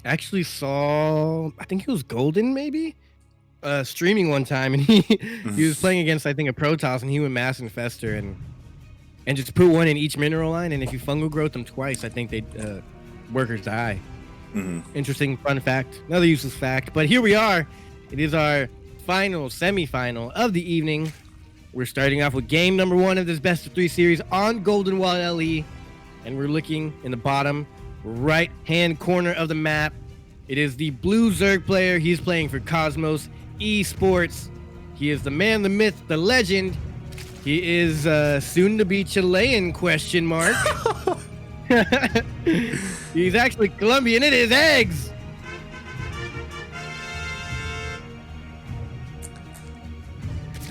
Actually saw, I think he was Golden maybe, streaming one time, and he was playing against, I think, a Protoss, and he went Mass Infester and just put one in each mineral line, and if you fungal growth them twice, I think they workers die. Interesting fun fact, another useless fact. But here we are. It is our final semi-final of the evening. We're starting off with game number 1 of this best of 3 series on Golden Wall LE, and we're looking in the bottom right hand corner of the map. It is the blue Zerg player. He's playing for Cosmos Esports. He is the man, the myth, the legend. He is soon to be Chilean, question mark. He's actually Colombian. It is eGGz.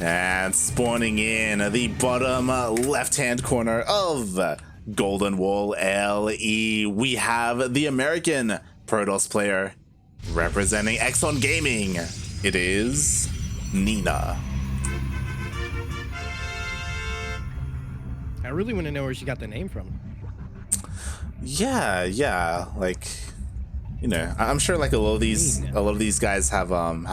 And spawning in the bottom left-hand corner of Golden Wall LE, we have the American Protoss player representing Exxon Gaming. It is Nina. I really want to know where she got the name from. Yeah, like, you know, I'm sure like a lot of these guys have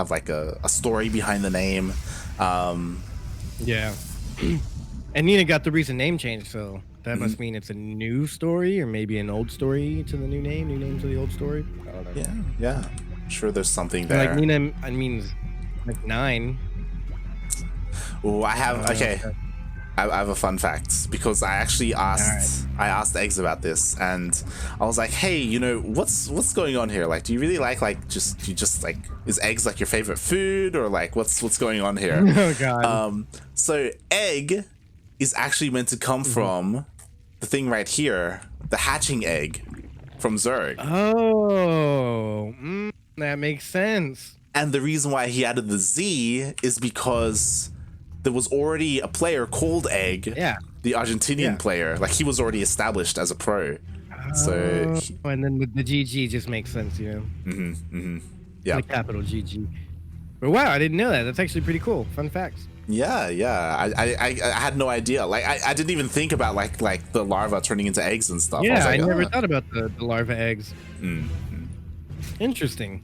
like a story behind the name. Yeah. And Nina got the recent name change, so that must mean it's a new story, or maybe an old story to the new name to the old story. I don't know. Yeah. I'm sure there's something there. Like Nina, I mean, like 9. Oh, I have okay. I have a fun fact, because I actually asked eGGz about this, and I was like, hey, you know, what's going on here? Like, do you really like is eGGz like your favorite food, or like what's going on here? Oh god. So egg is actually meant to come from the thing right here, the hatching egg from Zerg. Oh, that makes sense. And the reason why he added the Z is because there was already a player called Egg, the Argentinian player. Like, he was already established as a pro. So, and then the GG just makes sense, you know. Yeah, the capital GG. But wow, I didn't know that. That's actually pretty cool. Fun facts. Yeah. I had no idea. Like, I didn't even think about like the larva turning into eggs and stuff. Yeah, I like, never thought about the larva eggs. Interesting.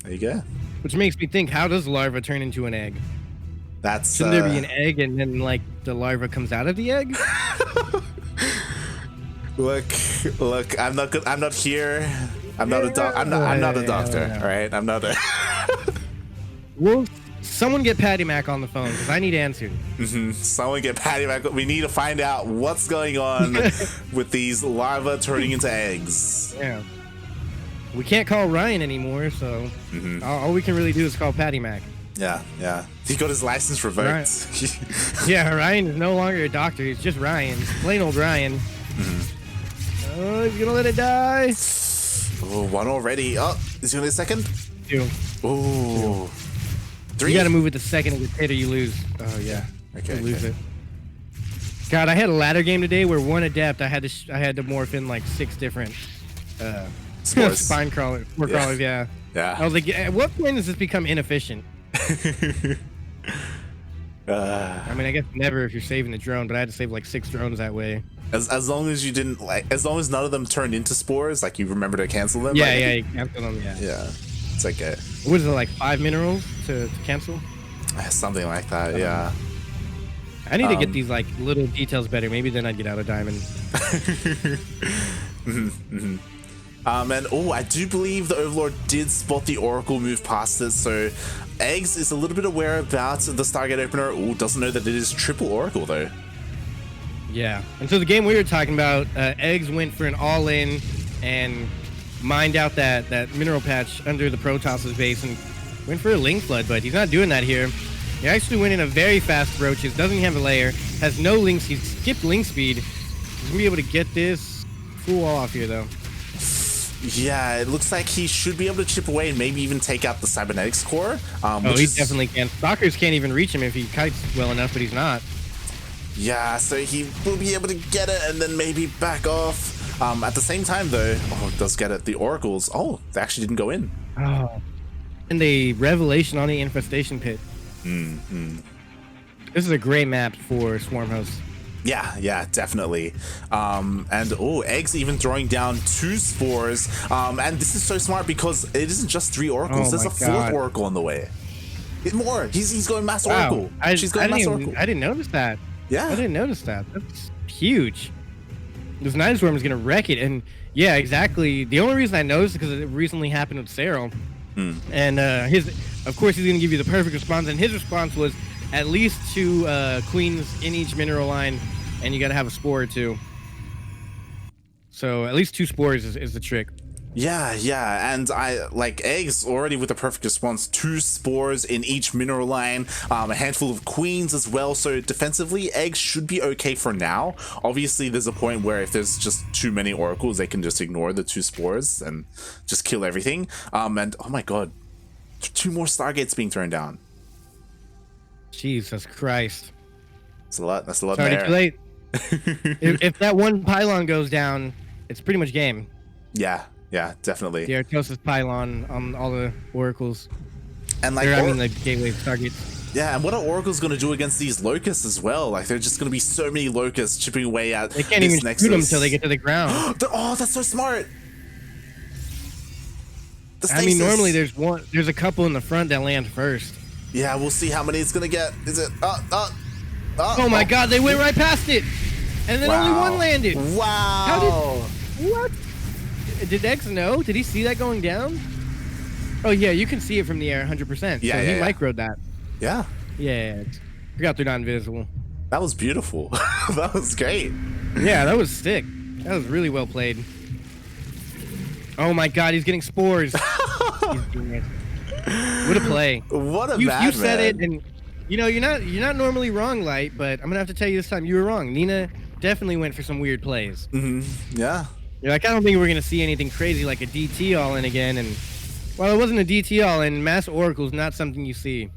There you go. Which makes me think, how does larva turn into an egg? That's Shouldn't there be an egg and then like the larva comes out of the egg? Look, I'm not good. I'm not here. I'm not a doctor. All right, I'm not a Well, someone get Patty Mac on the phone, because I need answers. Someone get Patty Mac. We need to find out what's going on with these larvae turning into eggs. Yeah. We can't call Ryan anymore, so all we can really do is call Patty Mac. Yeah. He got his license revoked. Yeah, Ryan is no longer a doctor. He's just Ryan. Plain old Ryan. Oh, he's gonna let it die. Oh, 1 already. Oh, is he on his second? 2. Oh. 3? You gotta move it the second it gets hit or you lose. Oh, yeah. Okay. You lose it. God, I had a ladder game today where one adept, I had to morph in like 6 different spine crawlers, crawlers, yeah. I was like, at what point does this become inefficient? I mean, I guess never if you're saving the drone, but I had to save like 6 drones that way. As long as you didn't as long as none of them turned into spores, like you remember to cancel them. Yeah, you cancel them. Yeah. It's like what is it, like 5 minerals to cancel? Something like that. Yeah. I need to get these like little details better. Maybe then I'd get out of diamond. And I do believe the Overlord did spot the Oracle move past it, so eGGz is a little bit aware about the Stargate opener. Doesn't know that it is triple Oracle though. Yeah, and so the game we were talking about, eGGz went for an all-in and mined out that mineral patch under the Protoss's base and went for a link flood, but he's not doing that here. He actually went in a very fast roaches, doesn't have a layer, has no links, he skipped link speed. He's gonna be able to get this full wall off here though. Yeah, it looks like he should be able to chip away and maybe even take out the cybernetics core. He definitely can. Stalkers can't even reach him if he kites well enough, but he's not. Yeah, so he will be able to get it and then maybe back off. At the same time, though, it does get it. The oracles, they actually didn't go in. Oh, and the revelation on the infestation pit. This is a great map for Swarm Host. Yeah, definitely. And oh, eGGz even throwing down 2 spores. And this is so smart because it isn't just 3 oracles. There's a 4th oracle on the way. More. He's going mass oracle. She's going mass oracle. I didn't notice that. Yeah. I didn't notice that. That's huge. This Night Swarm is gonna wreck it, and yeah, exactly. The only reason I noticed is because it recently happened with Cyril, and of course, he's gonna give you the perfect response, and his response was at least 2 queens in each mineral line, and you gotta have a spore or 2. So at least 2 spores is the trick. Yeah, and I like eGGz already with the perfect response. 2 spores in each mineral line, a handful of queens as well. So defensively, eGGz should be okay for now. Obviously, there's a point where if there's just too many oracles, they can just ignore the 2 spores and just kill everything. And oh my god, 2 more Stargates being thrown down. Jesus Christ! That's a lot. That's a lot. Sorry, too late. if that one pylon goes down, it's pretty much game. Yeah, definitely. The Artosis pylon on all the oracles. And like, I mean, the gateway targets. Yeah, and what are oracles going to do against these locusts as well? Like, they're just going to be so many locusts chipping away at They can't even shoot them until they get to the ground. Oh, that's so smart. I mean, normally there's a couple in the front that land first. Yeah, we'll see how many it's going to get. Is it? Oh my god, they went right past it. And then only one landed. Wow. What? Did eGGz know? Did he see that going down? Oh yeah, you can see it from the air 100%. Yeah, so he microed that. Yeah. Yeah. Forgot they're not invisible. That was beautiful. That was great. Yeah, that was sick. That was really well played. Oh my god, he's getting spores. He's doing it. What a play. What a You said it, and you know, you're not normally wrong, Light, but I'm gonna have to tell you this time you were wrong. Nina definitely went for some weird plays. Yeah. You're like, I don't think we're gonna see anything crazy like a DT all in again, and well, it wasn't a DT all in. Mass Oracle's not something you see.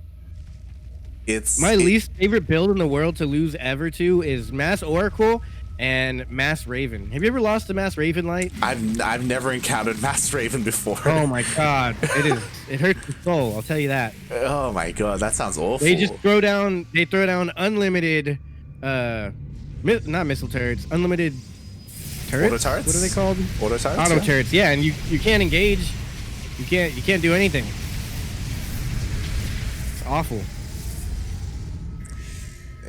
It's my least favorite build in the world to lose ever to is Mass Oracle and Mass Raven. Have you ever lost to Mass Raven, Light? I've never encountered Mass Raven before. Oh my god, it hurts the soul. I'll tell you that. Oh my god, that sounds awful. They just throw down unlimited, not missile turrets, unlimited turrets. Auto turrets? What are they called? Auto turrets. Auto turrets. Yeah, and you can't engage. You can't do anything. It's awful.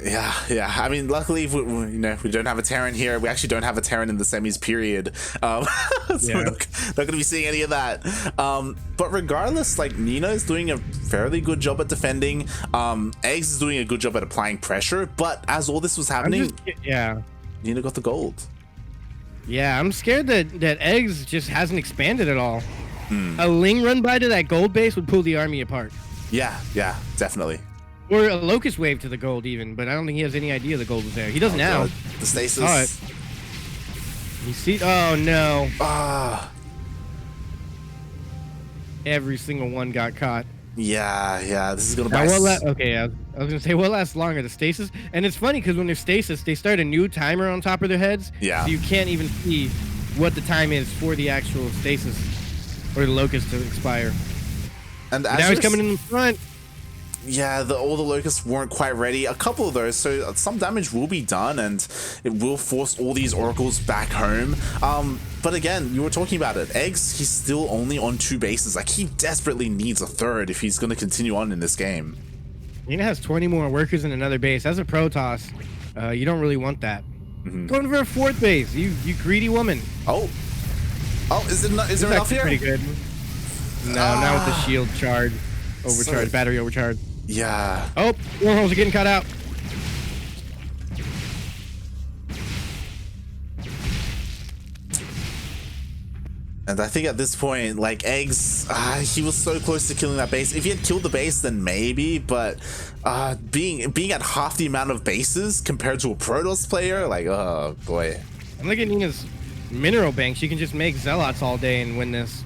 Yeah. I mean, luckily, we don't have a Terran here. We actually don't have a Terran in the semis, period. So we're not going to be seeing any of that. But regardless, like, Nina is doing a fairly good job at defending. eGGz is doing a good job at applying pressure. But as all this was happening, Nina got the gold. Yeah, I'm scared that eGGz just hasn't expanded at all. A Ling run by to that gold base would pull the army apart. Yeah, definitely. Or a Locust Wave to the gold even, but I don't think he has any idea the gold was there. He does now. God. The stasis. Saw it. You see? Oh no. Every single one got caught. Yeah. This is gonna now, okay, I was gonna say what lasts longer, the stasis. And it's funny because when they're stasis, they start a new timer on top of their heads. Yeah. So you can't even see what the time is for the actual stasis or the locust to expire. And now he's coming in front. Yeah, all the locusts weren't quite ready. A couple of those, so some damage will be done, and it will force all these oracles back home. But again, you were talking about it. eGGz, he's still only on 2 bases. Like, he desperately needs a 3rd if he's going to continue on in this game. Nina has 20 more workers in another base. As a Protoss, you don't really want that. Going for a 4th base, you greedy woman. Oh, is there enough here? Pretty good. No, not with the shield charge. Overcharge, battery overcharge. Yeah. Oh, wormholes are getting cut out. And I think at this point, like, eGGz, he was so close to killing that base. If he had killed the base, then maybe, but being at half the amount of bases compared to a Protoss player, like, oh boy. And look at Nina's mineral bank. She can just make Zealots all day and win this.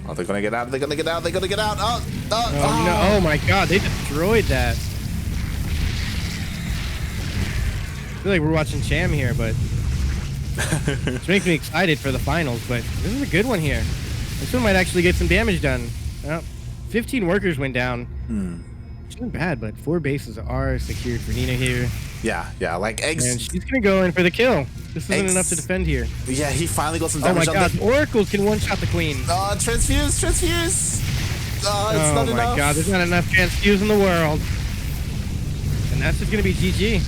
Oh, they're gonna get out. They're gonna get out. Oh no! Oh my god! They destroyed that. I feel like we're watching Cham here, but it's making me excited for the finals. But this is a good one here. This one might actually get some damage done. Oh, 15 workers went down. She's not bad, but 4 bases are secured for Nina here. Yeah, like And eGGz. she's gonna go in for the kill. This isn't eGGz. enough to defend here. Yeah, he finally got some Oh my damage. god, Oracles can one-shot the queen. Transfuse. It's not enough. Oh my god, there's not enough transfuse in the world. And that's just gonna be GG.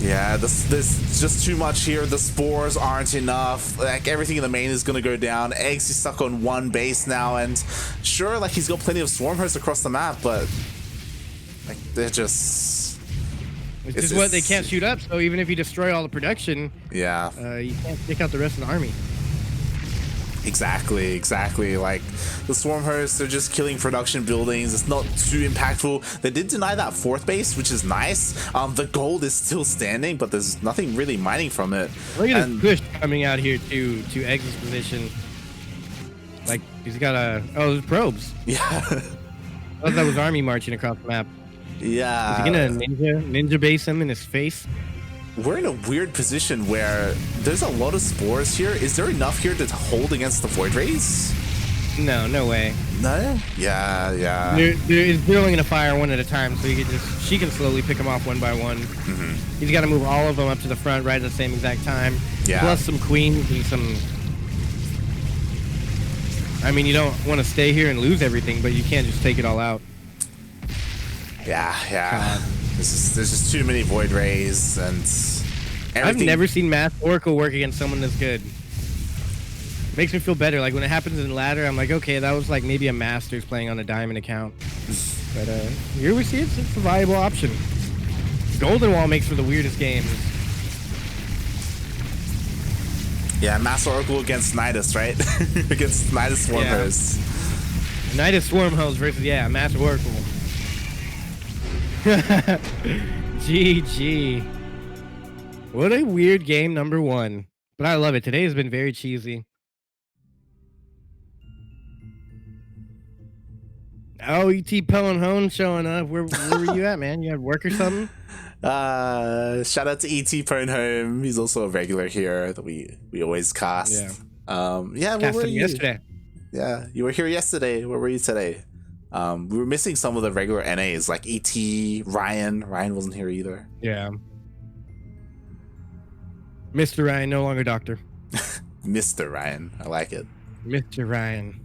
Yeah, there's just too much here. The spores aren't enough. Like, everything in the main is gonna go down. eGGz is stuck on 1 base now, and sure, like, he's got plenty of swarm hosts across the map, but like, they're just... Which is what they can't shoot up, so even if you destroy all the production, yeah, you can't take out the rest of the army. Exactly. Like, the swarm hosts are just killing production buildings. It's not too impactful. They did deny that 4th base, which is nice. The gold is still standing, but there's nothing really mining from it. Look at this push coming out here to eGGz's position. Like, he's got there's probes. Yeah. I thought that was army marching across the map. Yeah. Is he gonna ninja base him in his face? We're in a weird position where there's a lot of spores here. Is there enough here to hold against the Void Rays? No way. No? Yeah. They're only gonna fire one at a time, so she can slowly pick them off one by one. He's got to move all of them up to the front right at the same exact time. Yeah. Plus some queens and some. I mean, you don't want to stay here and lose everything, but you can't just take it all out. Yeah. There's just too many Void Rays and everything. I've never seen Mass Oracle work against someone this good. It makes me feel better. Like, when it happens in ladder, I'm like, okay, that was like maybe a Masters playing on a diamond account. But here we see it's a viable option. Golden Wall makes for the weirdest games. Yeah, Mass Oracle against Nidus, right? Against Nidus Swarm Hosts. Nidus Swarm Hosts versus, Mass Oracle. GG. What a weird game, number 1. But I love it. Today has been very cheesy. Oh, E.T. Pellenhone showing up. Where were you at, man? You had work or something? Shout out to E.T. Pellenhone. He's also a regular here that we always cast. Yeah, where were you? Yesterday. Yeah, you were here yesterday. Where were you today? We were missing some of the regular NAs, like ET, Ryan. Ryan wasn't here either. Yeah. Mr. Ryan, no longer doctor. Mr. Ryan. I like it. Mr. Ryan.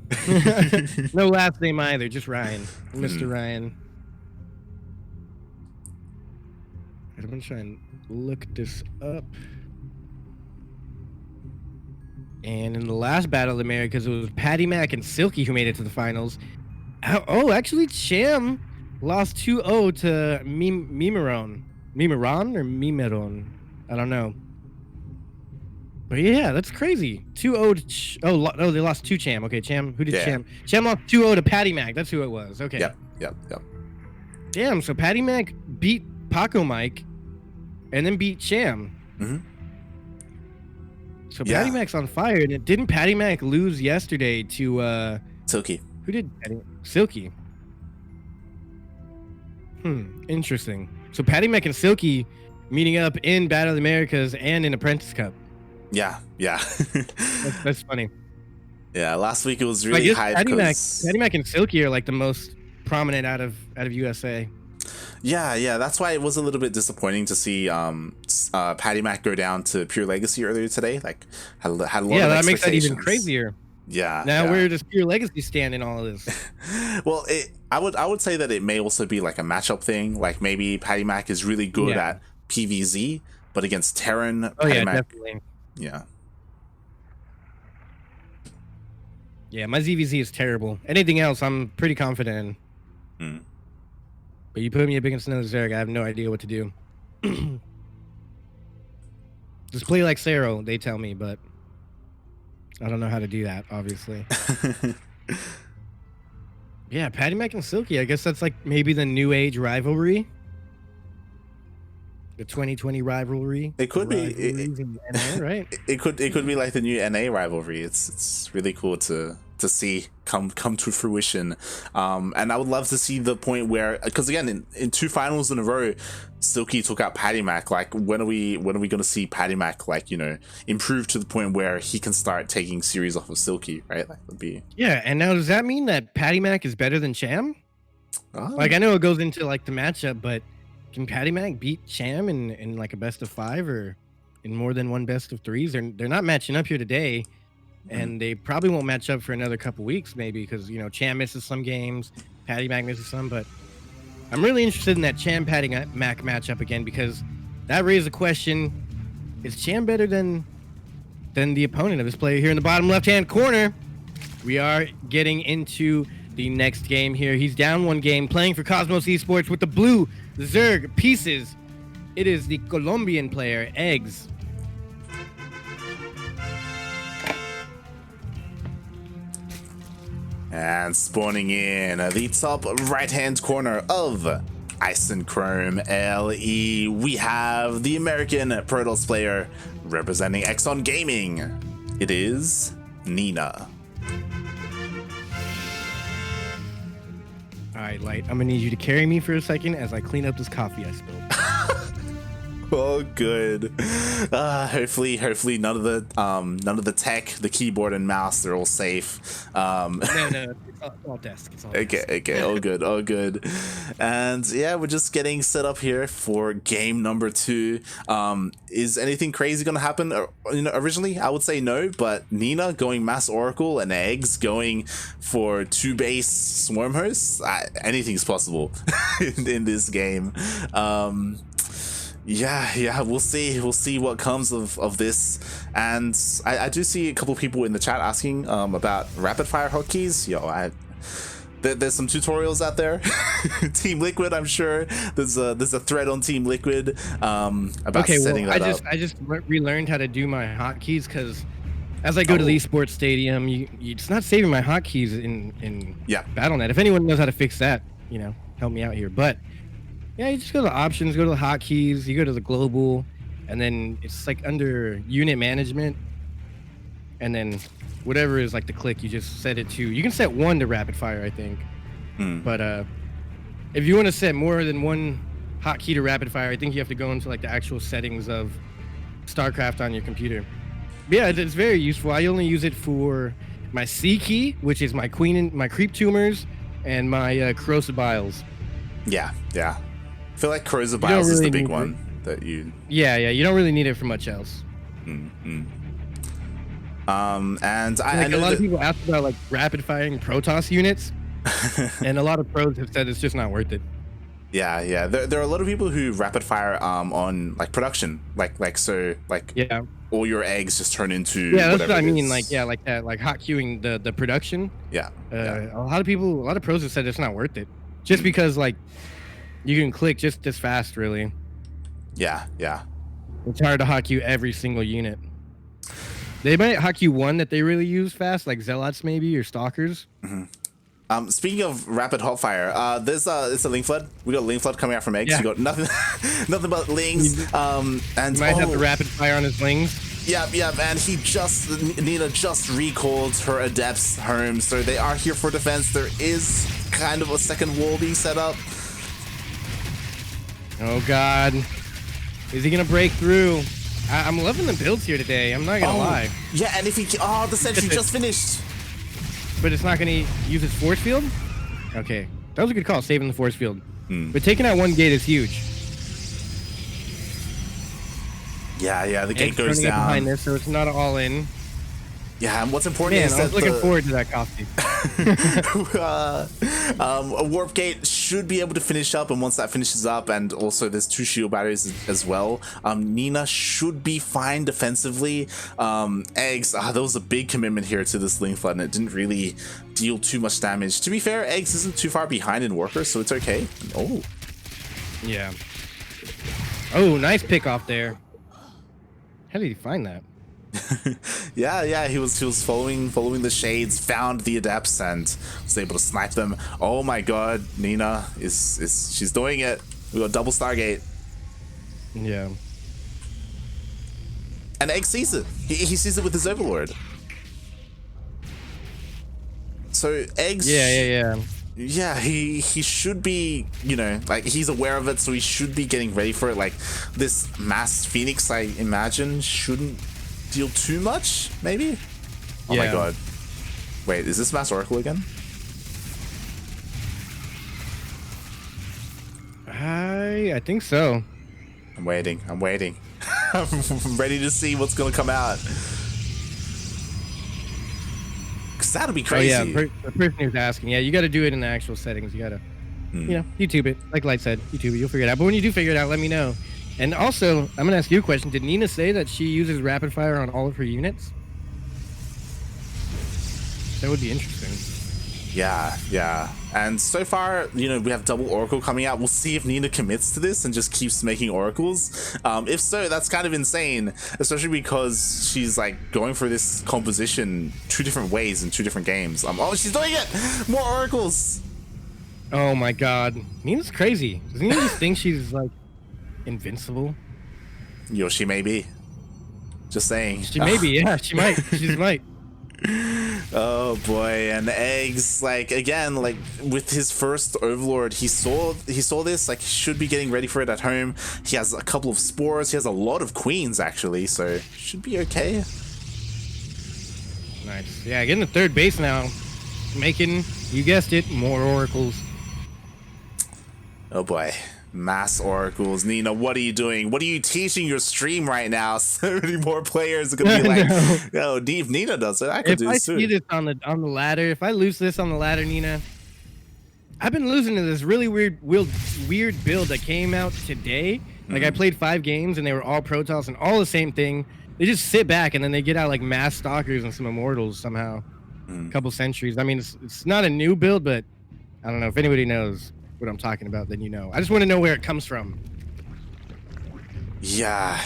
No last name either, just Ryan. Mr. Ryan. I'm going to try and look this up. And in the last Battle of the Americas, it was Patty Mac and Silky who made it to the finals. Oh, actually, Cham lost 2-0 to Mimeron. Mimeron or Mimeron? I don't know. But yeah, that's crazy. 2-0 to... Oh, they lost to Cham. Okay, Cham. Who did Cham? Cham lost 2-0 to Patty Mac. That's who it was. Okay. Yep. Damn, so Patty Mac beat Paco Mike and then beat Cham. So Patty Mac's on fire. And didn't Patty Mac lose yesterday to... Silky. Who did Patty? Silky. Interesting. So Patty Mac and Silky meeting up in Battle of the Americas and in Apprentice Cup. Yeah. That's funny. Yeah, last week it was really hype. Patty Mac and Silky are like the most prominent out of USA. Yeah, that's why it was a little bit disappointing to see Patty Mac go down to Pure Legacy earlier today. Like, had a lot of expectations. Yeah, that makes that even crazier. Yeah. Now where does Pure Legacy stand in all of this? Well, I would say that it may also be like a matchup thing. Like, maybe Patty Mac is really good at PvZ, but against Terran, Patty Mac, definitely. Yeah. Yeah, my ZVZ is terrible. Anything else, I'm pretty confident in. But you put me up against another Zerg, I have no idea what to do. Just play like Sero, they tell me, but I don't know how to do that, obviously. Yeah, Patty Mac and Silky, I guess that's like maybe the new age rivalry. The 2020 rivalry. It could be. NA, right? It could be like the new NA rivalry. It's really cool to see come to fruition. And I would love to see the point where, because again, in 2 finals in a row, Silky took out Patty Mac. Like, when are we going to see Patty Mac, like, improve to the point where he can start taking series off of Silky, right? Like, would be. Yeah, and now does that mean that Patty Mac is better than Cham? Oh. Like, I know it goes into like the matchup, but can Patty Mac beat Cham in like a best of 5 or in more than one best of 3s? They're not matching up here today, and they probably won't match up for another couple weeks, maybe, because you know Cham misses some games, Patty Mac misses some. But I'm really interested in that Cham Patty Mac matchup again, because that raised the question: is Cham better than the opponent of this player here in the bottom left-hand corner? We are getting into the next game here. He's down 1 game, playing for Cosmos Esports with the blue Zerg pieces. It is the Colombian player, eGGz. And spawning in the top right-hand corner of Ice and Chrome LE, we have the American Protoss player representing Exxon Gaming. It is Nina. All right, Light, I'm gonna need you to carry me for a second as I clean up this coffee I spilled. Oh, good. Hopefully none of the tech, the keyboard and mouse, they're all safe. No, it's all desk. It's all desk. Okay, all good. And yeah, we're just getting set up here for game number 2. Is anything crazy gonna happen? You know, originally I would say no, but Nina going Mass Oracle and eGGz going for 2 base Swarm hosts. Anything's possible in this game. Yeah, we'll see what comes of this. And I do see a couple people in the chat asking about rapid fire hotkeys. There's some tutorials out there. Team Liquid, I'm sure there's a thread on Team Liquid about setting that up. I just relearned how to do my hotkeys, because as I go to the esports stadium, it's not saving my hotkeys in BattleNet. If anyone knows how to fix that, you know, help me out here. But yeah, you just go to the options, go to the hotkeys, you go to the global, and then it's like under unit management, and then whatever is like the click, you just set it to. You can set 1 to rapid fire, I think. But if you want to set more than 1 hotkey to rapid fire, I think you have to go into like the actual settings of StarCraft on your computer. But yeah, it's very useful. I only use it for my C key, which is my creep tumors, and my corrosive biles. Yeah. I feel like corrosive biles is the big one that you. Yeah, you don't really need it for much else. And like I know a lot of people ask about like rapid firing Protoss units, and a lot of pros have said it's just not worth it. Yeah. There are a lot of people who rapid fire on like production, like all your eggs just turn into. Yeah, that's what I mean. Like that, like hot queuing the production. Yeah. A lot of pros have said it's not worth it, just because like you can click just as fast, really. Yeah. It's hard to hot queue every single unit. They might hot queue 1 that they really use fast, like Zealots maybe, or Stalkers. Speaking of rapid hot fire, it's a link flood. We got link flood coming out from eGGz. Yeah. You got nothing but lings. And you might have the rapid fire on his lings. Yep. And Nina just recalled her adepts home, so they are here for defense. There is kind of a second wall being set up. Oh God, is he gonna break through? I'm loving the builds here today. I'm not gonna lie. Yeah, and if he the sentry just finished. But it's not gonna use his force field. Okay, that was a good call, saving the force field. But taking out 1 gate is huge. Yeah, the gate goes down behind this, so it's not all in. Yeah, and what's important is I was looking forward to that coffee. A warp gate should be able to finish up, and once that finishes up, and also there's 2 shield batteries as well, Nina should be fine defensively. eGGz, there was a big commitment here to this link flood, and it didn't really deal too much damage. To be fair, eGGz isn't too far behind in workers, so it's okay. Oh. Yeah. Oh, nice pick off there. How did he find that? yeah, he was following the shades, found the adepts, and was able to snipe them. Oh my God, Nina she's doing it. We got double Stargate. Yeah. And eGGz sees it. He sees it with his Overlord. So eGGz. Yeah. Yeah, he should be, you know, like he's aware of it, so he should be getting ready for it. Like this mass Phoenix, I imagine, shouldn't deal too much, maybe? Oh my God. Wait, is this Mass Oracle again? Honestly, I think so. I'm waiting. I'm waiting. I'm ready to see what's gonna come out. Cause that'll be crazy. Oh yeah, the person who's asking. Yeah, you got to do it in the actual settings. You got to, you know, YouTube it. Like Light said, YouTube it. You'll figure it out. But when you do figure it out, let me know. And also, I'm gonna ask you a question. Did Nina say that she uses rapid fire on all of her units? That would be interesting. Yeah, yeah. And so far, you know, we have double Oracle coming out. We'll see if Nina commits to this and just keeps making Oracles. If so, that's kind of insane, especially because she's like going for this composition 2 different ways in 2 different games. Oh, she's doing it! More Oracles! Oh my god. Nina's crazy. Does Nina just think she's like invincible? Yo, she may be. Just saying. She may be, yeah, she might. She might. Oh boy, and eGGz, like again, like with his first Overlord, he saw this, like he should be getting ready for it at home. He has a couple of spores, he has a lot of queens actually, so should be okay. Nice. Yeah, getting the 3rd base now. Making, you guessed it, more Oracles. Oh boy. Mass Oracles. Nina, what are you doing? What are you teaching your stream right now? So many more players are gonna be like, yo, if Nina does it, I could do this too. If I see this on the ladder, if I lose this on the ladder, Nina, I've been losing to this really weird build that came out today. Like I played 5 games and they were all Protoss and all the same thing. They just sit back and then they get out like mass stalkers and some immortals somehow. A couple centuries. I mean, it's not a new build, but I don't know if anybody knows what I'm talking about, then you know. I just want to know where it comes from. Yeah,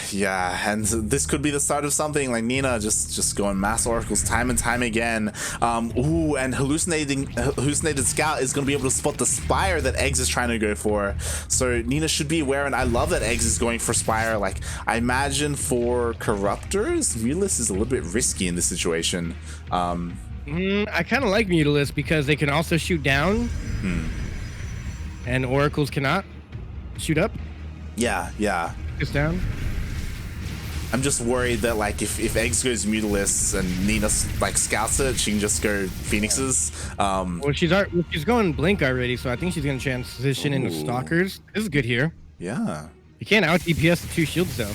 and this could be the start of something, like Nina just going mass Oracles time and time again. Ooh, and hallucinated Scout is going to be able to spot the Spire that eGGz is trying to go for. So Nina should be aware, and I love that eGGz is going for Spire. Like, I imagine for Corruptors, Mutalisk is a little bit risky in this situation. I kind of like Mutalisk because they can also shoot down. And Oracles cannot shoot up. Yeah. Just down. I'm just worried that like if eGGz goes Mutalisk and Nina like scouts it, she can just go Phoenixes. Well, she's going Blink already, so I think she's gonna transition into Stalkers. This is good here. Yeah. You can't out DPS the 2 shields though.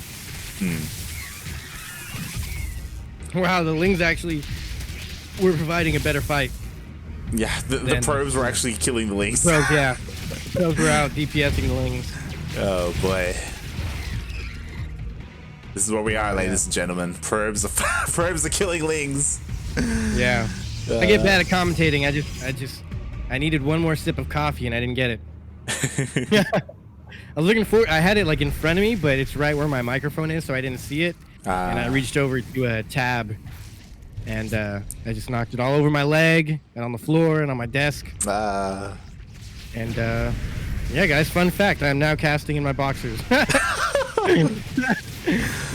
Wow, the Lings actually were providing a better fight. Yeah, the probes were actually killing the Lings. Probes, yeah. Probes were out DPSing the Lings. Oh boy. This is where we are, ladies and gentlemen. Probes are killing Lings. Yeah. I get bad at commentating. I needed one more sip of coffee and I didn't get it. I was looking for, I had it like in front of me, but it's right where my microphone is, so I didn't see it. And I reached over to a tab and I just knocked it all over my leg and on the floor and on my desk. And yeah, guys, fun fact, I'm now casting in my boxers.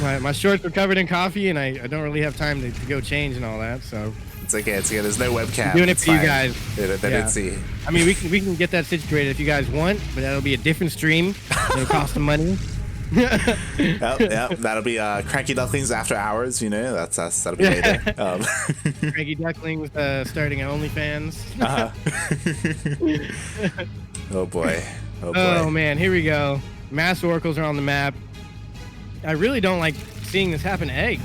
my shorts are covered in coffee and I don't really have time to go change and all that, so. It's okay, there's no webcam. I'm doing it for you guys. They didn't see. I mean, we can get that situated if you guys want, but that'll be a different stream. It'll cost some money. Yeah, that'll be CranKy Ducklings after hours, you know, that'll be later. CranKy Ducklings starting at OnlyFans. Oh boy. Oh man, here we go. Mass Oracles are on the map. I really don't like seeing this happen to eGGz.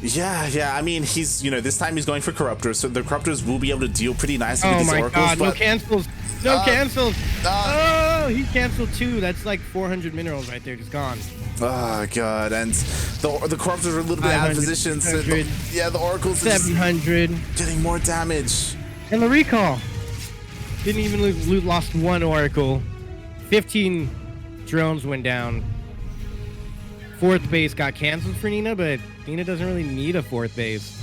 Yeah, I mean, he's, you know, this time he's going for Corruptors, so the Corruptors will be able to deal pretty nicely with these Oracles. Oh my god, no cancels! No cancels! Oh, he canceled 2. That's like 400 minerals right there, just gone. Oh god, and the Corruptors are a little bit out of position. So the Oracles are 700. Getting more damage. And the recall. Didn't even lost 1 Oracle. 15 drones went down. 4th base got canceled for Nina, but Nina doesn't really need a 4th base.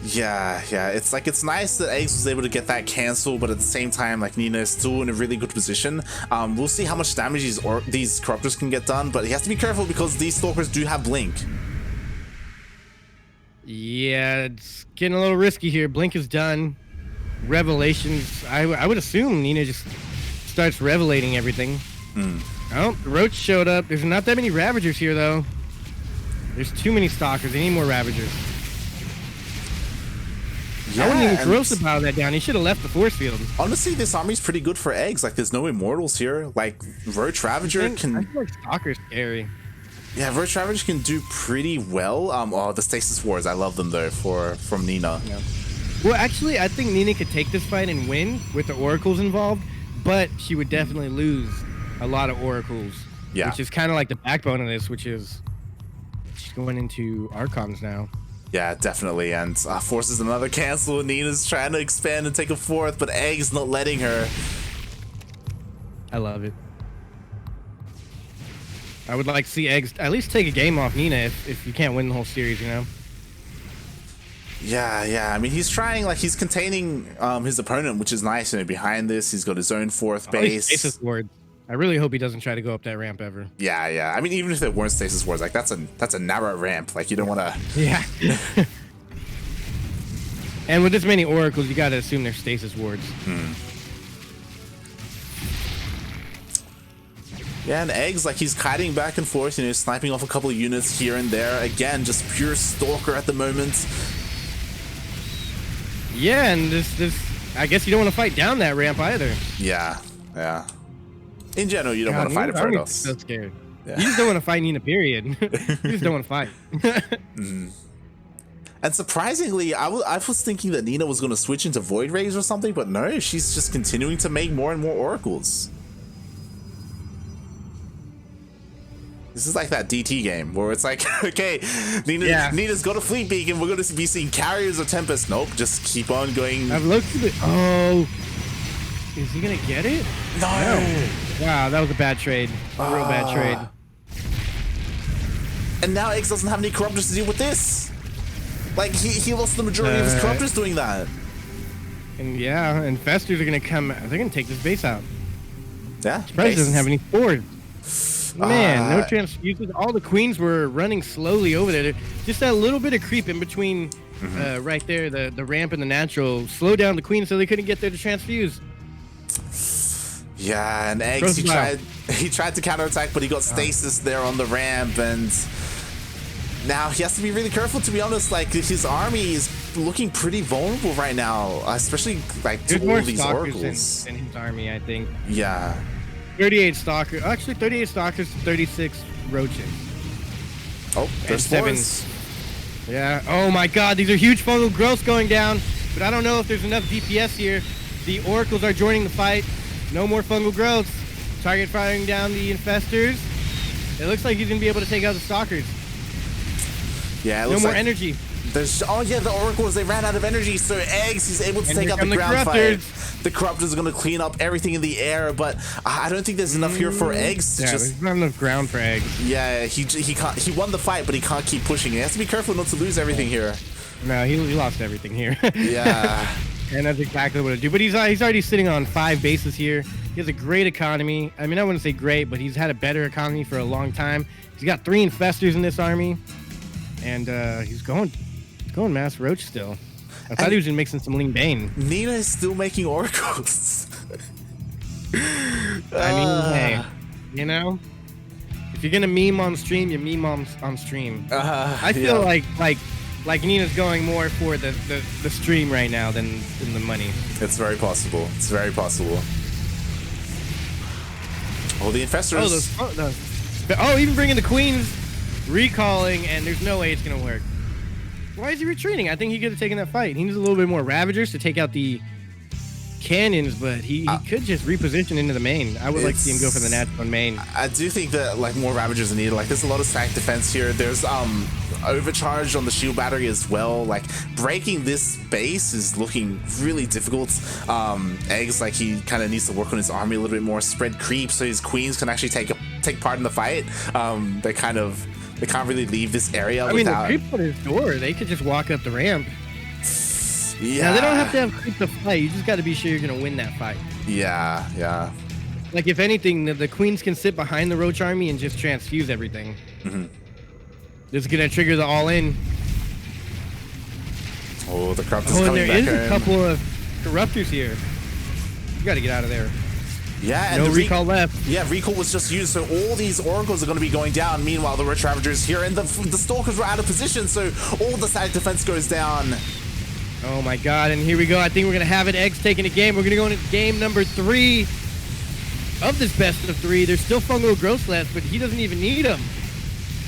Yeah, it's nice that eGGz was able to get that cancel, but at the same time, like, Nina is still in a really good position. We'll see how much damage these Corruptors can get done, but he has to be careful because these Stalkers do have Blink. Yeah, it's getting a little risky here. Blink is done. Revelations, I would assume Nina just starts revelating everything. Oh, Roach showed up. There's not that many Ravagers here, though. There's too many Stalkers. They need more Ravagers. I wouldn't even corrosive pile that down. He should have left the force field. Honestly, this army's pretty good for eggs. Like, there's no immortals here. Like, Roach Ravager can. I feel like Stalker's scary. Yeah, Roach Ravager can do pretty well. Oh, the Stasis Wars, I love them though. From Nina. Yeah. Well, actually, I think Nina could take this fight and win with the oracles involved, but she would definitely lose a lot of oracles. Yeah. Which is kind of like the backbone of this, which is she's going into Archons now. Yeah, definitely, and forces another cancel. Nina's trying to expand and take a fourth, but Egg's not letting her. I love it. I would like to see Eggs at least take a game off Nina if you can't win the whole series, you know? Yeah. I mean, he's trying, like, he's containing his opponent, which is nice. You know, behind this, he's got his own fourth base. Stasis ward. I really hope he doesn't try to go up that ramp ever. Yeah. I mean, even if there weren't stasis wards, like that's a narrow ramp. Like you don't want to. Yeah. And with this many oracles, you got to assume they're stasis wards. Yeah, and Eggs, like he's kiting back and forth, you know, sniping off a couple of units here and there. Again, just pure stalker at the moment. Yeah, and this, I guess you don't want to fight down that ramp either. Yeah. In general, you don't want to fight a Protoss. So scared. Yeah. You just don't want to fight Nina, period. You just don't want to fight. And surprisingly, I was thinking that Nina was going to switch into Void Rays or something, but no, she's just continuing to make more and more oracles. This is like that DT game where it's like, okay, Nina's got a fleet beacon. We're going to be seeing carriers or Tempest. Nope, just keep on going. I've looked at it. Oh, is he going to get it? No. Wow, that was a bad trade. A real bad trade. And now Eggs doesn't have any Corruptors to deal with this. Like, he lost the majority of his Corruptors doing that. And yeah, and Festers are going to come. They're going to take this base out. Yeah. Surprise doesn't have any swords. Man, no transfuses. All the queens were running slowly over there. Just that little bit of creep in between right there, the ramp and the natural. Slow down the queens so they couldn't get there to transfuse. Yeah, and Eggs, he tried to counterattack, but he got stasis there on the ramp, and now he has to be really careful, to be honest. Like, his army is looking pretty vulnerable right now, especially like to all of these oracles. In his army, I think. Yeah. 38 stalkers. Actually, 38 stalkers, 36 roaches. Oh, there's 7. Yeah. Oh my God, these are huge fungal growths going down, but I don't know if there's enough DPS here. The oracles are joining the fight. No more fungal growths. Target firing down the infestors. It looks like he's gonna be able to take out the stalkers. Yeah. It looks no more energy. There's the oracles, they ran out of energy, so Eggs, he's able to take out the ground fight. The Corruptors are going to clean up everything in the air, but I don't think there's enough here for Eggs. There's not enough ground for Eggs. Yeah, he can't. He won the fight, but he can't keep pushing. He has to be careful not to lose everything here. No, he lost everything here. Yeah. And that's exactly what I do. But he's already sitting on 5 bases here. He has a great economy. I mean, I wouldn't say great, but he's had a better economy for a long time. He's got 3 infestors in this army, and he's going mass roach still. I thought he was mixing some lean bane. Nina is still making oracles. I mean, hey, you know, if you're gonna meme on stream, you meme on stream. I feel like Nina's going more for the stream right now than the money. It's very possible. It's very possible. Oh, the infestors. Even bringing the queens, recalling, and there's no way it's gonna work. Why is he retreating? I think he could have taken that fight. He needs a little bit more Ravagers to take out the cannons, but he could just reposition into the main. I would like to see him go for the natural main. I do think that like more Ravagers are needed. Like there's a lot of stack defense here. There's overcharge on the shield battery as well. Like breaking this base is looking really difficult. Eggs, like he kind of needs to work on his army a little bit more, spread creep so his queens can actually take part in the fight. They can't really leave this area without... I mean, the creep on his door, they could just walk up the ramp. Yeah. Now, they don't have to have creep to fight. You just got to be sure you're going to win that fight. Yeah. Like, if anything, the queens can sit behind the roach army and just transfuse everything. This is going to trigger the all-in. Oh, the Corruptors coming back and there is a couple of Corruptors here. You got to get out of there. Yeah, and no recall left. Yeah, recall was just used, so all these oracles are going to be going down. Meanwhile, the Roach Ravagers here, and the stalkers were out of position, so all the static defense goes down. Oh my god, and here we go. I think we're gonna have it. Eggs taking a game. We're gonna go into game number 3 of this best of 3. There's still fungal growth left, but he doesn't even need them.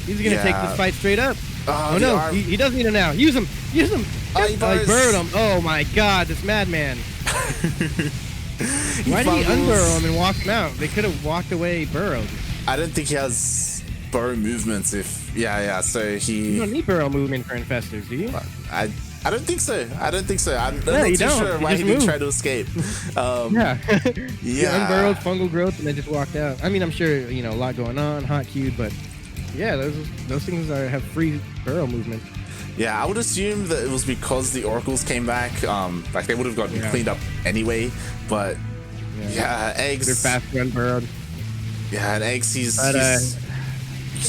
He's gonna take this fight straight up. Oh no, he doesn't need them now. Use him. Use him. He burrowed him. Oh my god, this madman. Why did he unburrow him and walk him out? They could have walked away burrowed. I don't think he has burrow movements. So he. You don't need burrow movement for infestors, do you? I don't think so. I'm not too you don't. sure why he didn't try to escape. Yeah. He unburrowed fungal growth and then just walked out. I mean, I'm sure a lot going on, hot queued, but yeah, those things have free burrow movement. Yeah, I would assume that it was because the oracles came back. Like they would have gotten cleaned up anyway. But eggs. They're faster unburrowed. Yeah, and eggs. He's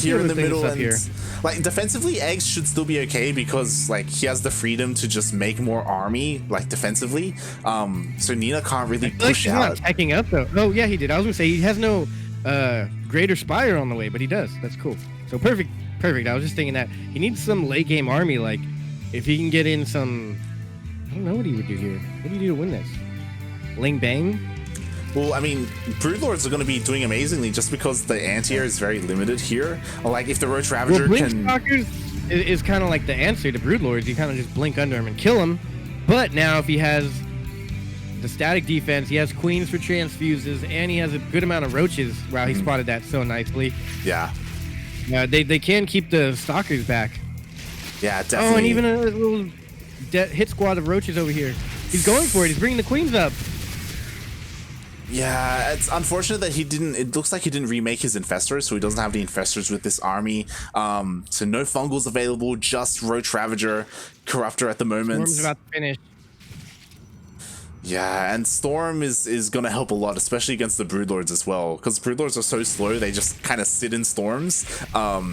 here in the middle and. Here. Like defensively, eggs should still be okay because like he has the freedom to just make more army like defensively. So Nina can't really push out. He's not teching up though. Oh yeah, he did. I was gonna say he has no greater spire on the way, but he does. That's cool. So perfect. I was just thinking that he needs some late game army. Like if he can get in some, I don't know what he would do here. What do you do to win this? Ling Bang. Well, I mean, Broodlords are going to be doing amazingly just because the anti-air is very limited here. Like, if the Roach Ravager can... Stalkers is kind of like the answer to Broodlords. You kind of just blink under him and kill him. But now if he has the static defense, he has queens for transfuses, and he has a good amount of roaches. Wow, he spotted that so nicely. Yeah. They can keep the Stalkers back. Yeah, definitely. Oh, and even a little hit squad of roaches over here. He's going for it. He's bringing the queens up. Yeah, it's unfortunate that he didn't. It looks like he didn't remake his infestors, so he doesn't have the infestors with this army. So no fungals available, just Roach Ravager, Corruptor at the moment. Storm's about to finish. Yeah, and Storm is gonna help a lot, especially against the Broodlords as well, because Broodlords are so slow. They just kind of sit in storms. Yeah,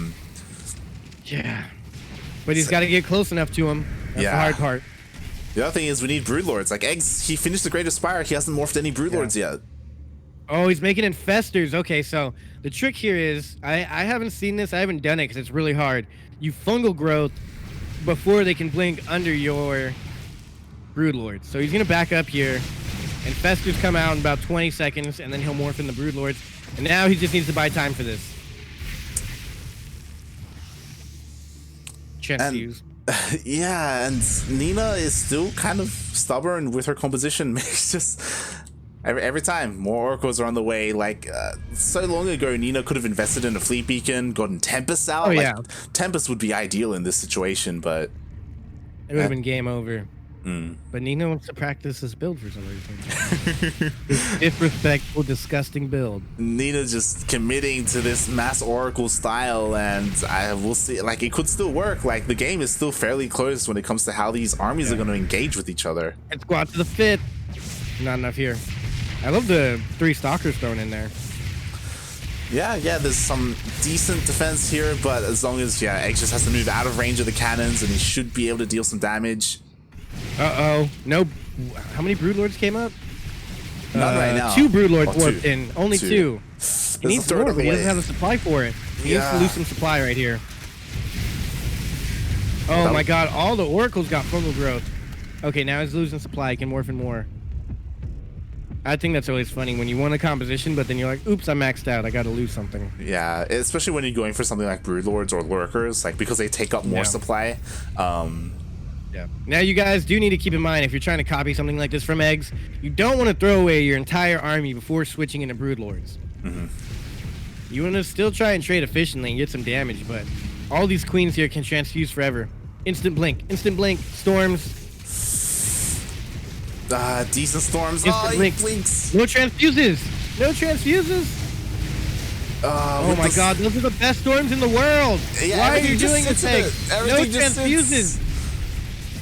but he's got to get close enough to him. That's the hard part. The other thing is we need Broodlords. Like eggs, he finished the Great Aspire. He hasn't morphed any Broodlords yet. Oh, he's making infestors. Okay, so the trick here is I haven't seen this. I haven't done it because it's really hard. You fungal growth before they can blink under your Broodlords. So he's gonna back up here. Infestors come out in about 20 seconds, and then he'll morph in the Broodlords. And now he just needs to buy time for this. Transfuse. Yeah, and Nina is still kind of stubborn with her composition. It's just every time more oracles are on the way. Like so long ago, Nina could have invested in a fleet beacon, gotten Tempest out. Oh yeah, Tempest would be ideal in this situation, but it would have been game over. But Nina wants to practice this build for some reason. This disrespectful, disgusting build. Nina just committing to this mass oracle style, and we'll see. Like it could still work. Like the game is still fairly close when it comes to how these armies are going to engage with each other. And squad to the fit. Not enough here. I love the 3 stalkers thrown in there. Yeah, there's some decent defense here, but as long as egg just has to move out of range of the cannons, and he should be able to deal some damage. Uh-oh. No. How many Broodlords came up? None right now. 2 Broodlords warped in. Only 2. He needs more, but he doesn't have the supply for it. He needs to lose some supply right here. Oh my god, all the oracles got fungal growth. Okay, now he's losing supply. He can morph in more. I think that's always funny when you want a composition, but then you're like, oops, I maxed out. I got to lose something. Yeah, especially when you're going for something like Broodlords or Lurkers, like because they take up more supply. Yeah. Now you guys do need to keep in mind, if you're trying to copy something like this from eggs, you don't want to throw away your entire army before switching into Broodlords. You want to still try and trade efficiently and get some damage, but all these queens here can transfuse forever. Instant blink, storms. Decent storms. Instant blink. Blinks. No transfuses. Oh my god, those are the best storms in the world. Yeah, why are you doing this thing? No transfuses. Sits.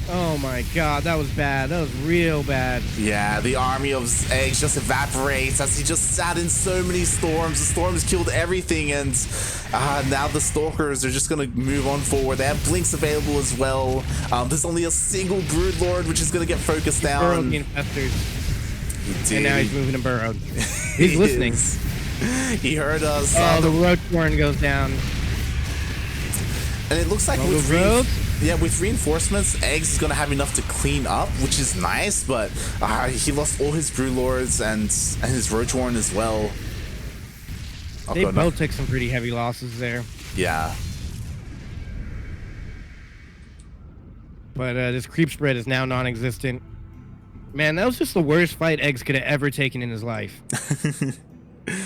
Oh my god, that was bad. That was real bad. Yeah, the army of eggs just evaporates as he just sat in so many storms. The storms killed everything, and now the stalkers are just gonna move on forward. They have blinks available as well. There's only a single Broodlord, which is gonna get focused down. And now he's moving to Burrowed. He's listening. He heard us. Oh, the Roach Horn goes down. And it looks like with Yeah, with reinforcements, eGGz is gonna have enough to clean up, which is nice, but he lost all his Broodlords and his Roachwarren as well. They both took some pretty heavy losses there. Yeah. But this creep spread is now non-existent. Man, that was just the worst fight eGGz could have ever taken in his life.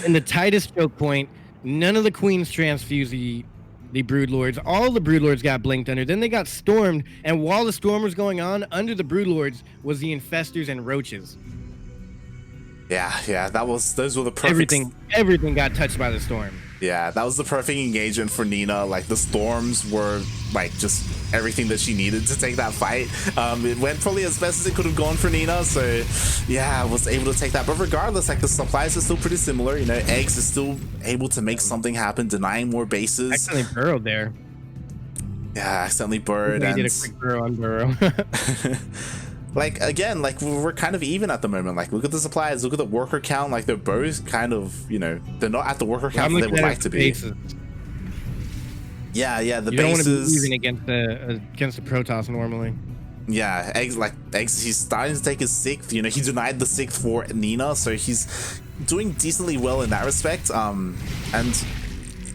In the tightest choke point, none of the queens transfused the Broodlords. All the Broodlords got blinked under. Then they got stormed, and while the storm was going on, under the Broodlords was the Infestors and Roaches. Yeah, those were the perfect... Everything got touched by the storm. Yeah, that was the perfect engagement for Nina. Like, the storms were, like, just everything that she needed to take that fight. It went probably as best as it could have gone for Nina, so, yeah, I was able to take that. But regardless, like, the supplies are still pretty similar. You know, eGGz is still able to make something happen, denying more bases. Accidentally burrowed there. Yeah, accidentally burrowed. He did a quick burrow on burrow. Like, again, like, we're kind of even at the moment. Like, look at the supplies, look at the worker count. Like, they're both kind of, you know, they're not at the worker count that they would like to be. Yeah, the bases. You don't want to be even against the Protoss normally. Yeah, eGGz, he's starting to take his 6th. You know, he denied the 6th for Nina, so he's doing decently well in that respect. And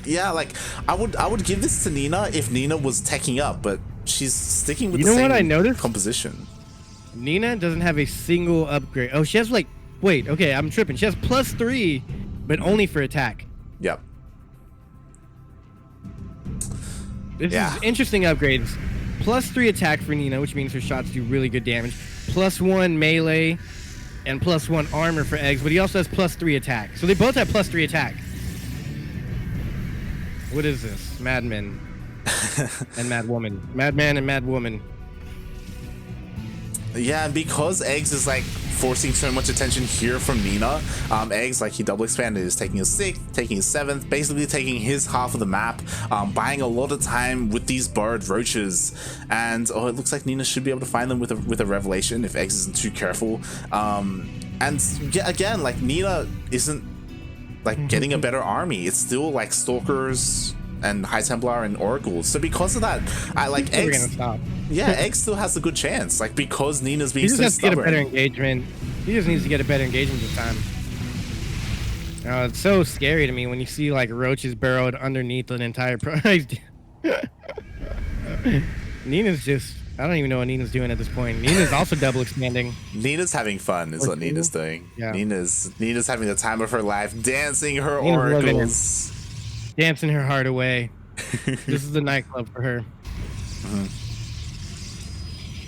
yeah, like, I would give this to Nina if Nina was teching up, but she's sticking with the same composition. Nina doesn't have a single upgrade. Oh, she has like, wait, okay, I'm tripping. She has +3, but only for attack. Yep. This is interesting upgrades. +3 attack for Nina, which means her shots do really good damage. +1 melee and +1 armor for eGGz, but he also has +3 attack. So they both have +3 attack. What is this? Madmen and Madwoman. Madman and Madwoman. Yeah, and because eGGz is like forcing so much attention here from Nina, eGGz, like, he double expanded, is taking his 6th, taking his 7th, basically taking his half of the map, buying a lot of time with these bird roaches, and it looks like Nina should be able to find them with a revelation if eGGz isn't too careful. And yeah, again, like, Nina isn't like getting a better army. It's still like Stalkers and High Templar and Oracles. So because of that, I like eGGz. Yeah, eGGz still has a good chance. Like, because Nina's being so stubborn. He just has to get a better engagement. He just needs to get a better engagement this time. Oh, it's so scary to me when you see like roaches burrowed underneath an entire Nina's just, I don't even know what Nina's doing at this point. Nina's also double expanding. Nina's having fun is what Nina's doing. Yeah. Nina's having the time of her life, dancing her oracles. Dancing her heart away. This is the nightclub for her.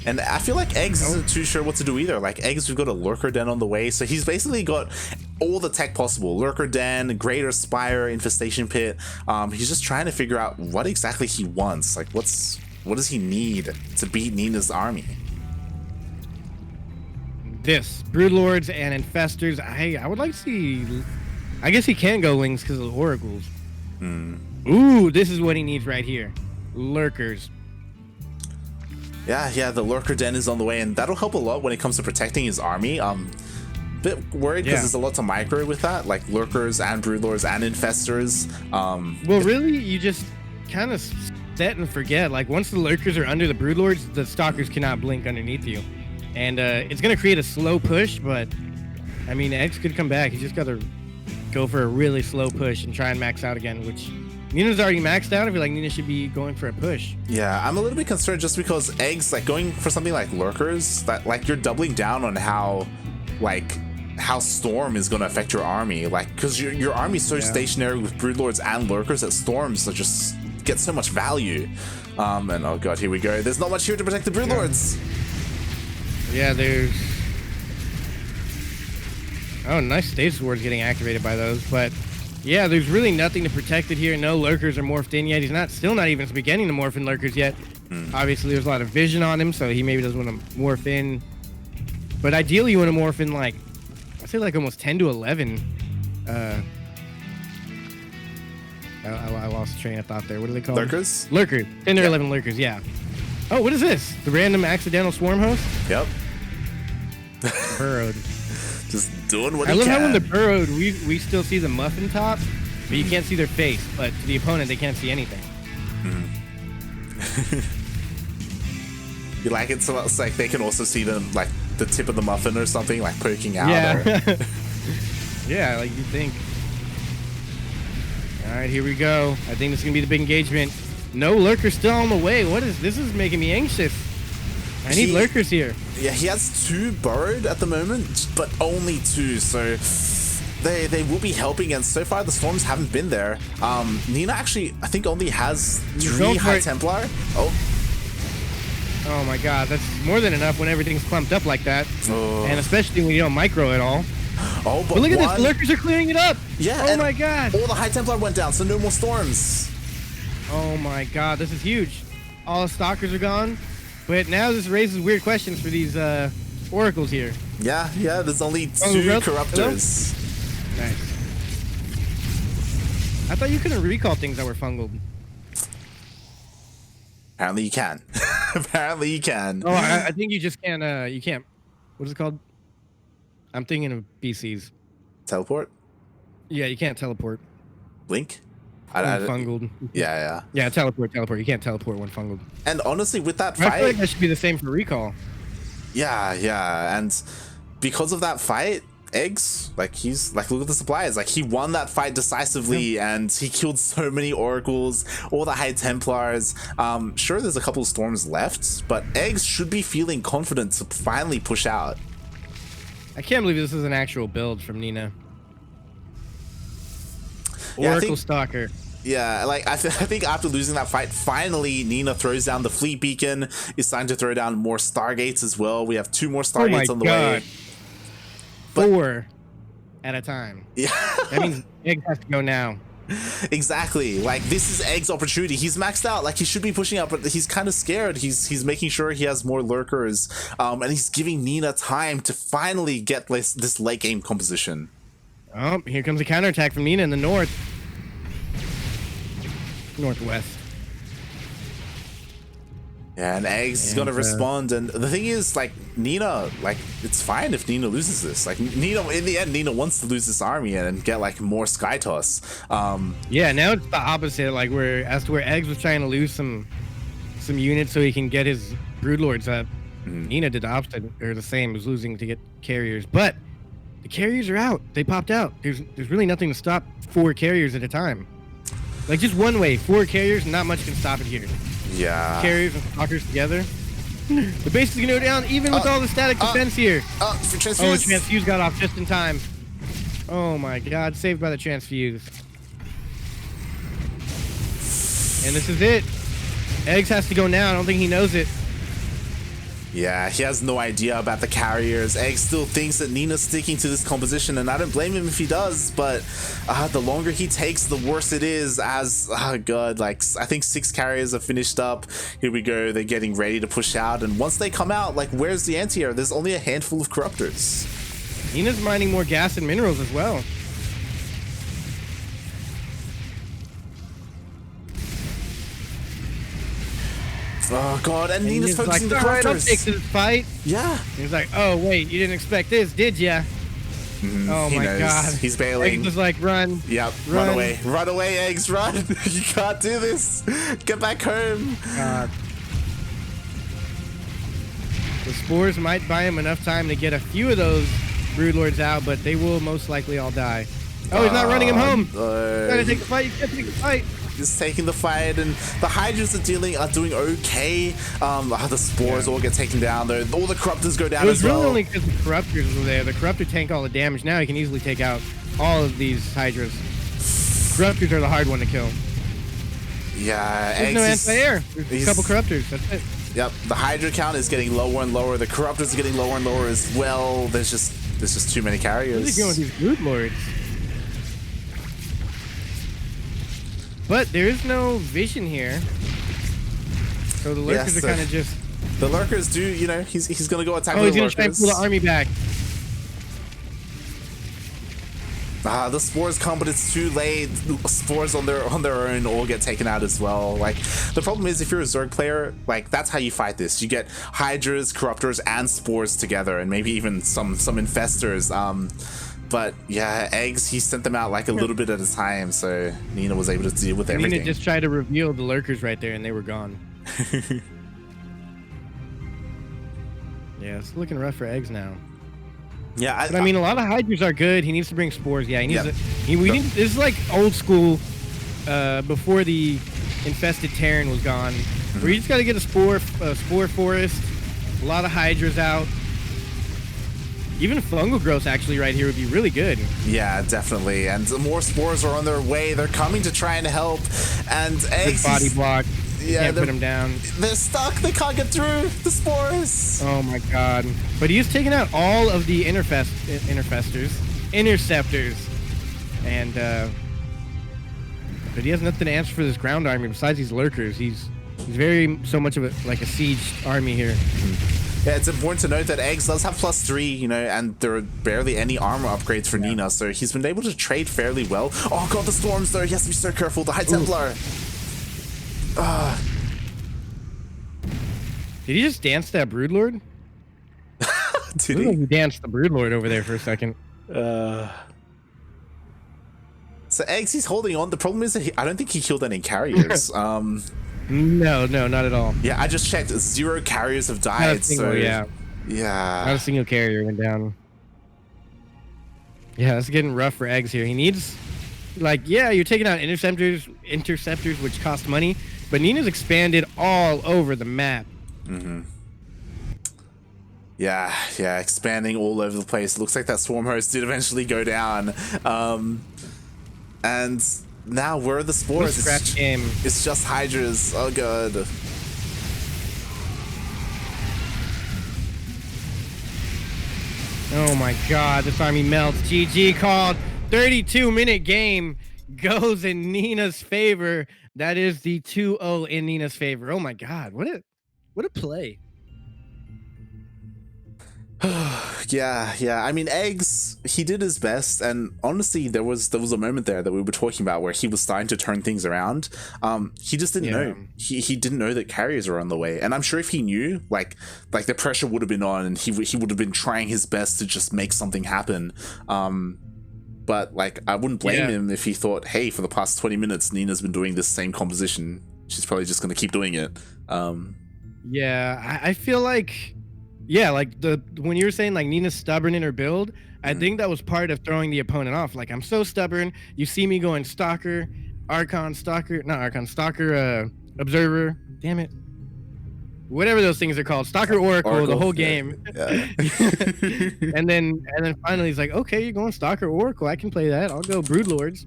And I feel like eGGz isn't too sure what to do either. Like, eGGz, we've got a Lurker Den on the way, so he's basically got all the tech possible. Lurker Den, Greater Spire, Infestation Pit. He's just trying to figure out what exactly he wants. Like, what does he need to beat Nina's army? This Broodlords and Infestors. I would like to see. I guess he can't go Wings because of the Oracles. Ooh, this is what he needs right here. Lurkers. Yeah, the Lurker Den is on the way, and that'll help a lot when it comes to protecting his army. Bit worried because there's a lot to micro with that, like Lurkers and Broodlords and Infestors. Well, really, you just kind of set and forget. Like, once the Lurkers are under the Broodlords, the Stalkers cannot blink underneath you. And it's going to create a slow push, but, I mean, eGGz could come back. He's just got to go for a really slow push and try and max out again, which Nina's already maxed out. I feel like Nina should be going for a push. Yeah, I'm a little bit concerned just because eGGz, like, going for something like Lurkers, that, like, you're doubling down on how Storm is going to affect your army. Like, because your army is so stationary with Broodlords and Lurkers that Storms just get so much value. And oh god, here we go. There's not much here to protect the Broodlords. Yeah, there's... Oh, nice Stasis Wards getting activated by those, but... Yeah, there's really nothing to protect it here. No Lurkers are morphed in yet. He's still not even beginning to morph in Lurkers yet. Obviously, there's a lot of vision on him, so he maybe doesn't want to morph in. But ideally, you want to morph in, like, I'd say like almost 10 to 11. I lost train of thought there. What are they called? Lurkers? Lurkers. 10 or 11 Lurkers, yeah. Oh, what is this? The random accidental swarm host? Yep. Burrowed. Just doing what he can. I love how when they're burrowed, we still see the muffin top, but you can't see their face. But to the opponent, they can't see anything. Like it's like they can also see them like the tip of the muffin or something, like poking out. Yeah. Yeah, like you'd think. All right, here we go. I think this is gonna be the big engagement. No lurker still on the way. What is this? Is making me anxious. I need lurkers here. Yeah, he has 2 burrowed at the moment, but only 2. So they will be helping, and so far the storms haven't been there. Nina actually, I think, only has 3 High Templar. Oh my god, that's more than enough when everything's clumped up like that. And especially when you don't micro at all. But look at this, the lurkers are clearing it up. Yeah. Oh my god. All the High Templar went down, so no more storms. Oh my god, this is huge. All the stalkers are gone. But now this raises weird questions for these oracles here. Yeah, there's only 2 corruptors. Nice. I thought you couldn't recall things that were fungal. Apparently you can. Apparently you can. Oh, I think you just can't, you can't. What is it called? I'm thinking of BCs. Teleport? Yeah, you can't teleport. Blink? Fungal. Yeah. Yeah, teleport. You can't teleport when fungal. And honestly, with that fight, I feel like that should be the same for recall. Yeah. And because of that fight, eGGz, like he's like, look at the supplies. Like he won that fight decisively, and he killed so many oracles, all the High Templars. Sure, there's a couple of storms left, but eGGz should be feeling confident to finally push out. I can't believe this is an actual build from Nina. Yeah, Oracle Stalker. Yeah, like I think after losing that fight, finally Nina throws down the fleet beacon. Is starting to throw down more Stargates as well. We have 2 more Stargates on the way. But 4 at a time. Yeah. That means eGGz has to go now. Exactly. Like this is eGGz's opportunity. He's maxed out. Like he should be pushing up, but he's kind of scared. He's making sure he has more lurkers, and he's giving Nina time to finally get this late game composition. Oh, here comes a counterattack from Nina in the northwest. Yeah, and eGGz is gonna respond, and the thing is, like Nina, like it's fine if Nina loses this. Like Nina, in the end, Nina wants to lose this army and get like more Sky Toss. Yeah, now it's the opposite. Like where eGGz was trying to lose some units so he can get his broodlords up. Nina did the opposite, or the same, was losing to get carriers, but the carriers are out. They popped out. There's really nothing to stop 4 carriers at a time. Like just one way, 4 carriers, and not much can stop it here. Yeah. Carriers and stalkers together. The base is gonna go down even with all the static defense here. For transfuse. Oh, the transfuse got off just in time. Oh my god, saved by the transfuse. And this is it. eGGz has to go now. I don't think he knows it. Yeah, he has no idea about the carriers. eGGz still thinks that Nina's sticking to this composition, and I don't blame him if he does, but the longer he takes, the worse it is. As, oh god, like, I think 6 carriers are finished up. Here we go, they're getting ready to push out, and once they come out, like, where's the anti-air? There's only a handful of corruptors. Nina's mining more gas and minerals as well. Oh god, and Nina's focusing like, the corruptors. I'll take this fight. Yeah. He's like, oh wait, you didn't expect this, did ya? Oh my god. He's bailing. eGGz is like, run. Yep, run away, eGGz, run. You can't do this. Get back home. God. The spores might buy him enough time to get a few of those broodlords out, but they will most likely all die. Oh, he's not running him home. He's trying to take the fight. He's got to take the fight. Is taking the fight, and the Hydras are doing okay. The spores all get taken down though. All the corruptors go down as well. It was really only because the corruptors were there. The corruptor tank all the damage. Now he can easily take out all of these Hydras. Corruptors are the hard one to kill. Yeah, there's no anti-air. There's a couple corruptors. That's it. Yep, the Hydra count is getting lower and lower. The corruptors are getting lower and lower as well. There's just too many carriers. Where's he going with these broodlords? But there is no vision here. So the lurkers are kind of just... The lurkers do, you know, he's going to go attack the lurkers. He's going to try and pull the army back. The spores come, but it's too late. Spores on their own all get taken out as well. Like, the problem is if you're a Zerg player, like, that's how you fight this. You get Hydras, Corruptors, and Spores together, and maybe even some Infestors. But yeah, eGGz, he sent them out like a little bit at a time, so Nina was able to deal with everything. Nina just tried to reveal the lurkers right there, and they were gone. Yeah, it's looking rough for eggs now. Yeah, But I mean, a lot of Hydras are good. He needs to bring spores. Yeah, he needs Yep. to. We need. This is like old school, before the infested Terran was gone. Where you just got to get a spore forest. A lot of Hydras out. Even fungal growth actually right here would be really good. Yeah, definitely. And more spores are on their way. They're coming to try and help. And eggs. Good body block. Yeah, Can't put him down. They're stuck. They can't get through the spores. Oh my god. But he's taken out all of the interceptors. And but he has nothing to answer for this ground army besides these lurkers. He's very so much of a like a siege army here. Yeah, it's important to note that eggs does have +3, you know, and there are barely any armor upgrades for Nina, so he's been able to trade fairly well. Oh god, the storms though, he has to be so careful. The High Templar. Did he just dance that Broodlord? Did Like he? he danced the Broodlord over there for a second. So eggs, he's holding on. The problem is that I don't think he killed any carriers. No, not at all. Yeah, I just checked. 0 carriers have Not a died. single, So yeah. Not a single carrier went down. Yeah, it's getting rough for eggs here. He needs, like, yeah, you're taking out interceptors, which cost money, but Nina's expanded all over the map. Yeah, expanding all over the place. Looks like that swarm host did eventually go down. And now where are the spores? Scratch game. It's just Hydras. Oh god. Oh my god, this army melts. GG called. 32-minute game goes in Nina's favor. That is the 2-0 in Nina's favor. Oh my god, what a play. Yeah. I mean, eggs. He did his best, and honestly, there was a moment there that we were talking about where he was starting to turn things around. He just didn't know. He didn't know that carriers are on the way, and I'm sure if he knew, like the pressure would have been on, and he would have been trying his best to just make something happen. But like, I wouldn't blame him if he thought, hey, for the past 20 minutes, Nina's been doing this same composition. She's probably just gonna keep doing it. Yeah, I feel like. Yeah, like when you were saying like Nina's stubborn in her build, I think that was part of throwing the opponent off. Like, I'm so stubborn. You see me going Stalker, Observer. Damn it. Whatever those things are called. Stalker Oracle, the whole game. Yeah. and then finally he's like, okay, you're going Stalker Oracle. I can play that. I'll go Broodlords.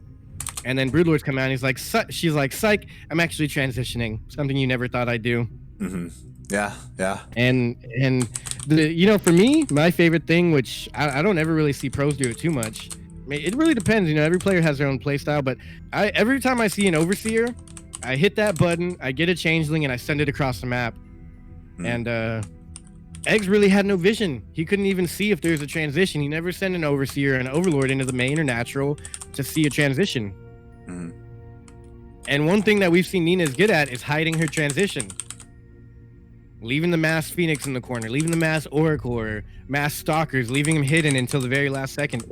And then Broodlords come out and he's like, she's like, psych, I'm actually transitioning. Something you never thought I'd do. Yeah. And for me, my favorite thing, which I don't ever really see pros do it too much. I mean, it really depends. Every player has their own play style, but every time I see an Overseer, I hit that button, I get a Changeling, and I send it across the map. And eggs really had no vision. He couldn't even see if there's a transition. He never sent an Overseer and an Overlord into the main or natural to see a transition. And one thing that we've seen Nina is good at is hiding her transition. Leaving the mass Phoenix in the corner, leaving the mass Oracle or mass Stalkers, leaving him hidden until the very last second.